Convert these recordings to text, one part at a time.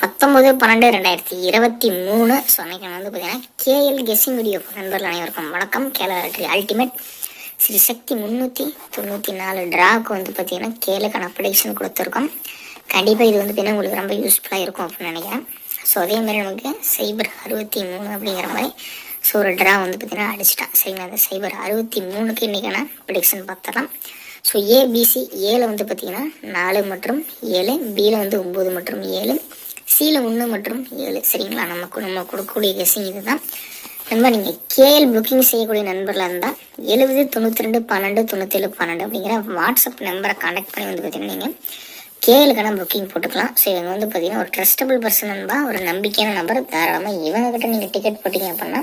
19/12/2023. So அன்றைக்கி வந்து பார்த்தீங்கன்னா கேஎல் கெஸ்ஸிங் வீடியோ நண்பர்கள் அனைவருக்கும் வணக்கம். கேஎல் அல்டிமேட் ஸ்ரீ சக்தி 394 ட்ராக்கு வந்து பார்த்தீங்கன்னா கேளுக்கான ப்ரெடிக்ஷன் கொடுத்துருக்கோம். கண்டிப்பாக இது வந்து பார்த்தீங்கன்னா உங்களுக்கு ரொம்ப யூஸ்ஃபுல்லாக இருக்கும் அப்படின்னு நினைக்கிறேன். ஸோ அதேமாதிரி நமக்கு சைபர் 63 அப்படிங்கிற மாதிரி ஸோ ஒரு ட்ரா வந்து பார்த்தீங்கன்னா அடிச்சிட்டான். சரிங்களா, அந்த சைபர் 63க்கு இன்றைக்கான ப்ரெடிக்ஷன் பார்த்துடலாம். ஸோ ஏபிசி ஏல வந்து பார்த்தீங்கன்னா 4 மற்றும் 7, பியில் வந்து 9 மற்றும் 7, சியில் 1 மற்றும் 7. சரிங்களா, நம்ம கொடுக்கக்கூடிய கெஸ்ஸிங் இது தான். நம்ம நீங்கள் கேஎல் புக்கிங் செய்யக்கூடிய நண்பர்களாக இருந்தால் 70 92 12 97 12 அப்படிங்கிற வாட்ஸ்அப் நம்பரை கான்டாக்ட் பண்ணி வந்து பார்த்தீங்கன்னா நீங்கள் கேஎலுக்கான புக்கிங் போட்டுக்கலாம். ஸோ இவங்க வந்து பார்த்தீங்கன்னா ஒரு ட்ரஸ்டபிள் பர்சன் நண்பா, ஒரு நம்பிக்கையான நம்பர். தாராளமாக இவங்ககிட்ட நீங்கள் டிக்கெட் போட்டிங்க அப்படின்னா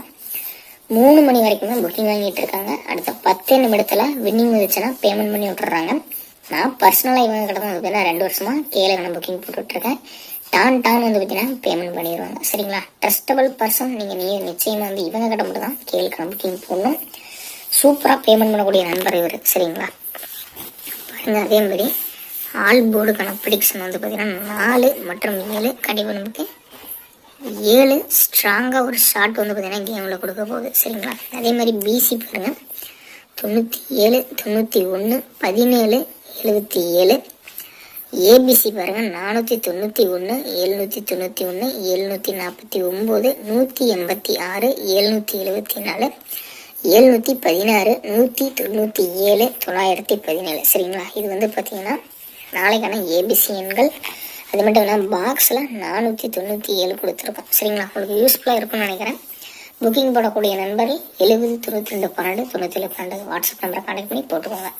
3 மணி வரைக்கும் தான் புக்கிங் வாங்கிட்டு இருக்காங்க. அடுத்த 10 நிமிடத்தில் வின்னிங் வந்துச்சுன்னா பேமெண்ட் பண்ணி விட்டுறாங்க. நான் பர்சனலாக இவங்க கிட்ட தான் வந்து பார்த்தீங்கன்னா 2 வருஷமாக கேஎலுக்கான புக்கிங் போட்டுட்ருக்கேன். டான் வந்து பார்த்தீங்கன்னா பேமெண்ட் பண்ணிடுவாங்க. சரிங்களா, ட்ரஸ்டபிள் பர்சன். நீங்கள் நிச்சயமாக வந்து இவங்க கிட்ட மட்டும் தான் கேஎலுக்கான புக்கிங் போடணும். சூப்பராக பேமெண்ட் பண்ணக்கூடிய நண்பர் இவர். சரிங்களா, பாருங்க. அதே மாதிரி ஆல் போர்டுக்கான ப்ரெடிக்ஷன் வந்து பார்த்தீங்கன்னா 4 மற்றும் 7 கண்டிப்பாக நமக்கு 7 ஸ்ட்ராங்காக ஒரு ஷாட் வந்து பார்த்தீங்கன்னா கேமில் கொடுக்க போகுது. சரிங்களா, அதே மாதிரி பிசி பாருங்கள் 97 91 17 77. ஏபிசி பாருங்கள் 491 791 749 186 774 716 197 917. சரிங்களா, இது வந்து பார்த்தீங்கன்னா நாளைக்கான ஏபிசி எண்கள். அது மட்டும் இல்லாமல் பாக்ஸில் 497 கொடுத்துருக்கோம். சரிங்களா, உங்களுக்கு யூஸ்ஃபுல்லாக இருக்கும்னு நினைக்கிறேன். புக்கிங் போடக்கூடிய நண்பர்கள் 70 92 12 97 12 வாட்ஸ்அப் நம்பரை கான்டாக்ட் பண்ணி போட்டுக்கோங்க.